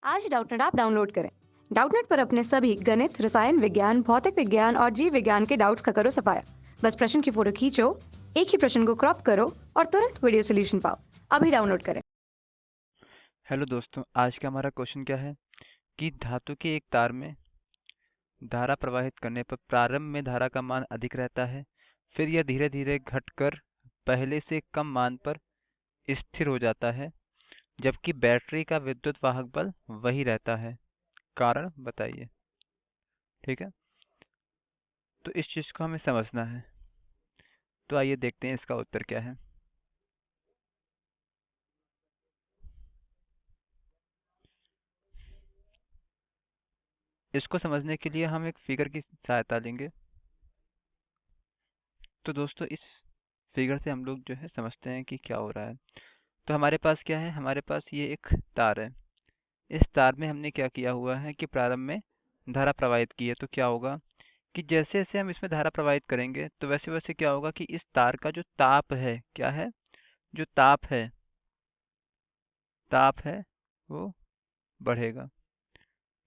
आज Doubtnut app download करें। Doubtnut पर अपने सभी गणित, रसायन विज्ञान, भौतिक विज्ञान और जीव विज्ञान के डाउट्स का करो सफाया। बस प्रश्न की फोटो खींचो, एक ही प्रश्न को क्रॉप करो और तुरंत वीडियो सोल्यूशन पाओ। अभी डाउनलोड करें। हेलो दोस्तों, आज का हमारा क्वेश्चन क्या है कि धातु के एक तार में धारा प्रवाहित करने पर प्रारंभ में धारा का मान अधिक रहता है, फिर यह धीरे धीरे घटकर पहले से कम मान पर स्थिर हो जाता है, जबकि बैटरी का विद्युत वाहक बल वही रहता है। कारण बताइए। ठीक है, तो इस चीज को हमें समझना है। तो आइए देखते हैं इसका उत्तर क्या है। इसको समझने के लिए हम एक फिगर की सहायता लेंगे। तो दोस्तों, इस फिगर से हम लोग जो है समझते हैं कि क्या हो रहा है। तो हमारे पास क्या है, हमारे पास ये एक तार है। इस तार में हमने क्या किया हुआ है कि प्रारंभ में धारा प्रवाहित की है। तो क्या होगा कि जैसे जैसे हम इसमें धारा प्रवाहित करेंगे तो वैसे वैसे क्या होगा कि इस तार का जो ताप है, क्या है, जो ताप है वो बढ़ेगा।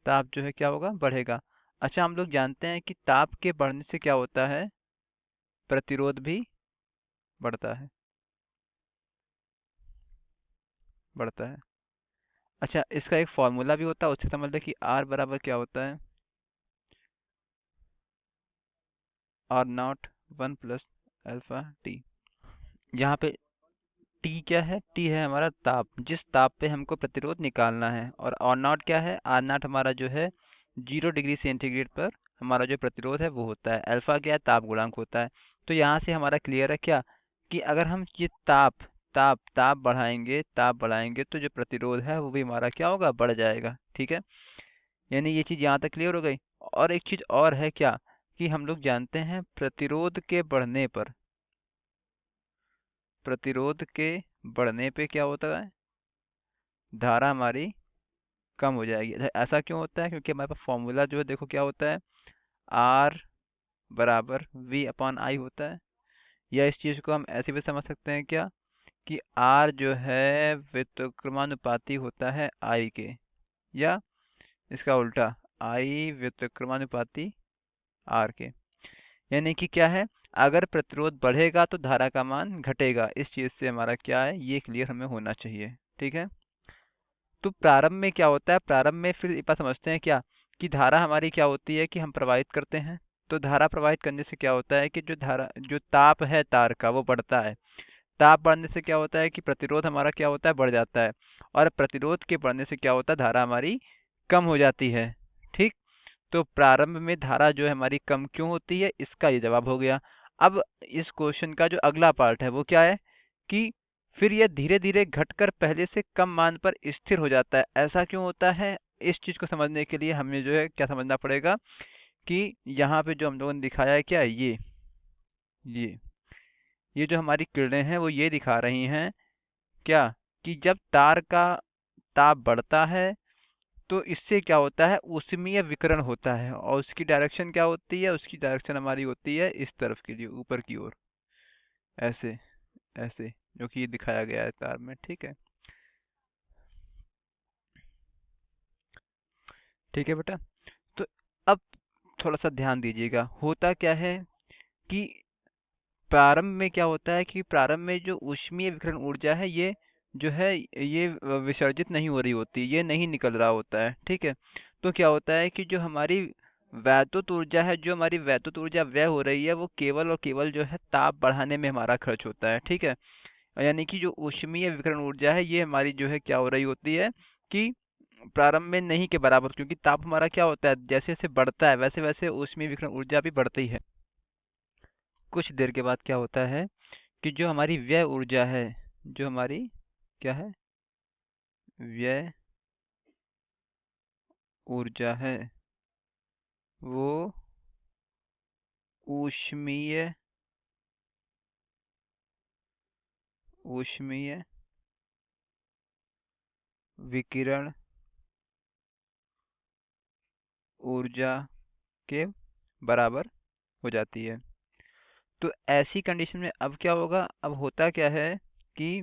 ताप जो है क्या होगा, बढ़ेगा। अच्छा, हम लोग जानते हैं कि ताप के बढ़ने से क्या होता है, प्रतिरोध भी बढ़ता है, बढ़ता है। अच्छा, इसका एक फॉर्मूला भी होता है, उससे समझ लें कि आर बराबर क्या होता है, आर नॉट 1 + अल्फा टी। यहाँ पे टी क्या है, टी है हमारा ताप, जिस ताप पे हमको प्रतिरोध निकालना है। और आर नॉट क्या है, आर नॉट हमारा जो है 0 डिग्री सेंटीग्रेड पर हमारा जो प्रतिरोध है वो होता है। अल्फा क्या है, ताप गुणांक होता है। तो यहाँ से हमारा क्लियर है क्या कि अगर हम ये ताप बढ़ाएंगे तो जो प्रतिरोध है वो भी हमारा क्या होगा, बढ़ जाएगा। ठीक है, यानी ये चीज़ यहाँ तक क्लियर हो गई। और एक चीज़ और है क्या कि हम लोग जानते हैं प्रतिरोध के बढ़ने पे क्या होता है, धारा हमारी कम हो जाएगी। ऐसा क्यों होता है, क्योंकि हमारे पास फॉर्मूला जो है देखो क्या होता है, आर बराबर वी अपॉन आई होता है। या इस चीज़ को हम ऐसे भी समझ सकते हैं क्या कि आर जो है व्युत्क्रमानुपाती होता है आई के, या इसका उल्टा, आई व्युत्क्रमानुपाती आर के। यानी कि क्या है, अगर प्रतिरोध बढ़ेगा तो धारा का मान घटेगा। इस चीज़ से हमारा क्या है, ये क्लियर हमें होना चाहिए। ठीक है, तो प्रारंभ में क्या होता है, प्रारंभ में फिर एक बात समझते हैं क्या कि धारा हमारी क्या होती है कि हम प्रवाहित करते हैं। तो धारा प्रवाहित करने से क्या होता है कि जो ताप है तार का वो बढ़ता है। ताप बढ़ने से क्या होता है कि प्रतिरोध हमारा क्या होता है, बढ़ जाता है। और प्रतिरोध के बढ़ने से क्या होता है, धारा हमारी कम हो जाती है। ठीक, तो प्रारंभ में धारा जो है हमारी कम क्यों होती है, इसका ये जवाब हो गया। अब इस क्वेश्चन का जो अगला पार्ट है वो क्या है कि फिर यह धीरे धीरे घटकर पहले से कम मान पर स्थिर हो जाता है। ऐसा क्यों होता है, इस चीज को समझने के लिए हमें जो है क्या समझना पड़ेगा कि यहाँ पे जो हम लोगों ने दिखाया है, क्या है ये ये जो हमारी किरणें हैं वो ये दिखा रही हैं क्या कि जब तार का ताप बढ़ता है तो इससे क्या होता है, ऊष्मीय विकिरण होता है। और उसकी डायरेक्शन क्या होती है, उसकी डायरेक्शन हमारी होती है इस तरफ के लिए, ऊपर की ओर, ऐसे ऐसे, जो कि ये दिखाया गया है तार में। ठीक है, ठीक है बेटा। तो अब थोड़ा सा ध्यान दीजिएगा, होता क्या है कि प्रारंभ में क्या होता है कि प्रारंभ में जो ऊष्मीय विकिरण ऊर्जा है ये जो है ये विसर्जित नहीं हो रही होती, ये नहीं निकल रहा होता है। ठीक है, तो क्या होता है कि जो हमारी वैद्युत ऊर्जा है, जो हमारी वैद्युत ऊर्जा व्यय हो रही है वो केवल और केवल जो है ताप बढ़ाने में हमारा खर्च होता है। ठीक है, यानी कि जो ऊष्मीय विकिरण ऊर्जा है ये हमारी जो है क्या हो रही होती है कि प्रारंभ में नहीं के बराबर, क्योंकि ताप हमारा क्या होता है, जैसे जैसे बढ़ता है वैसे वैसे ऊष्मीय विकिरण ऊर्जा भी बढ़ती है। कुछ देर के बाद क्या होता है कि जो हमारी व्यय ऊर्जा है, जो हमारी क्या है, व्यय ऊर्जा है, वो ऊष्मीय ऊष्मीय विकिरण ऊर्जा के बराबर हो जाती है। तो ऐसी कंडीशन में अब क्या होगा, अब होता क्या है कि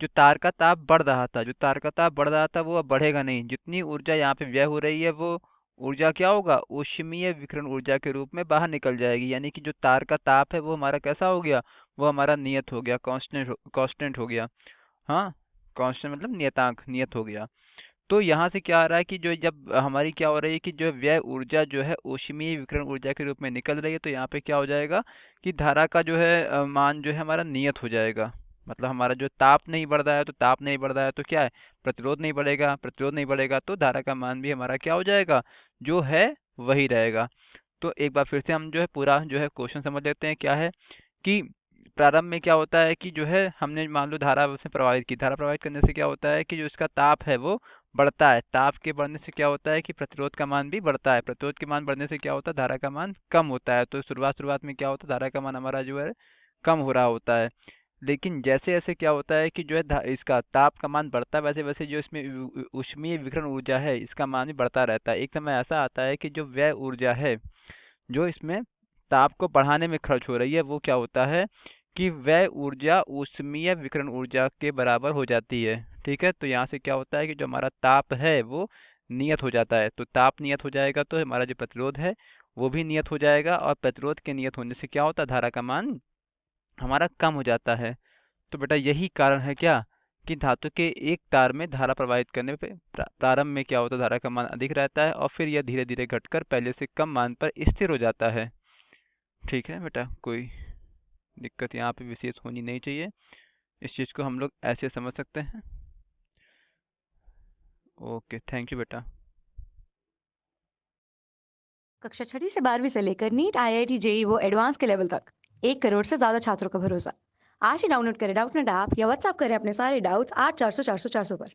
जो तार का ताप बढ़ रहा था, जो तार का ताप बढ़ रहा था वो अब बढ़ेगा नहीं। जितनी ऊर्जा यहाँ पे व्यय हो रही है वो ऊर्जा क्या होगा, ऊष्मीय विकिरण ऊर्जा के रूप में बाहर निकल जाएगी। यानी कि जो तार का ताप है वो हमारा कैसा हो गया, वो हमारा नियत हो गया, कांस्टेंट हो गया। हाँ, कांस्टेंट मतलब नियतांक, नियत हो गया। तो यहाँ से क्या आ रहा है कि जो जब हमारी क्या हो रही है कि जो व्यय ऊर्जा जो है ऊष्मीय विकिरण ऊर्जा के रूप में निकल रही है, तो यहाँ पे क्या हो जाएगा कि धारा का जो है मान जो है हमारा नियत हो जाएगा। मतलब हमारा जो ताप नहीं बढ़ रहा है, तो ताप नहीं बढ़ रहा है तो क्या है, प्रतिरोध नहीं बढ़ेगा, प्रतिरोध नहीं बढ़ेगा तो धारा का मान भी हमारा क्या हो जाएगा, जो है वही रहेगा। तो एक बार फिर से हम जो है पूरा जो है क्वेश्चन समझ लेते हैं क्या है कि प्रारंभ में क्या होता है कि जो है हमने मान लो धारा उसमें प्रवाहित की, धारा प्रवाहित करने से क्या होता है कि जो इसका ताप है वो बढ़ता है। ताप के बढ़ने से क्या होता है कि प्रतिरोध का मान भी बढ़ता है। प्रतिरोध के मान बढ़ने से क्या होता है, धारा का मान कम होता है। तो शुरुआत में क्या होता है, धारा का मान हमारा जो है कम हो रहा होता है। लेकिन जैसे जैसे क्या होता है कि जो है इसका ताप का मान बढ़ता है, वैसे वैसे जो इसमें ऊष्मीय विकिरण ऊर्जा है इसका मान भी बढ़ता रहता है। एक समय ऐसा आता है कि जो व्यय ऊर्जा है जो इसमें ताप को बढ़ाने में खर्च हो रही है, वो क्या होता है कि वह ऊर्जा ऊष्मीय विकिरण ऊर्जा के बराबर हो जाती है। ठीक है, तो यहाँ से क्या होता है कि जो हमारा ताप है वो नियत हो जाता है। तो ताप नियत हो जाएगा तो हमारा जो प्रतिरोध है वो भी नियत हो जाएगा, और प्रतिरोध के नियत होने से क्या होता है, धारा का मान हमारा कम हो जाता है। तो बेटा यही कारण है क्या कि धातु के एक तार में धारा प्रवाहित करने पे प्रारंभ में क्या होता है, धारा का मान अधिक रहता है और फिर यह धीरे धीरे घटकर पहले से कम मान पर स्थिर हो जाता है। ठीक है बेटा, कोई दिक्कत यहाँ पे विशेष होनी नहीं चाहिए। इस चीज़ को हम लोग ऐसे समझ सकते हैं। ओके, थैंक यू बेटा। कक्षा 6ठी से 12वीं से लेकर नीट, आईआईटी, जेई वो एडवांस के लेवल तक 1 करोड़ से ज्यादा छात्रों का भरोसा। आज ही डाउनलोड करें डाउटनेट ऐप या व्हाट्सएप करें अपने सारे डाउट्स 8400 400 400 पर।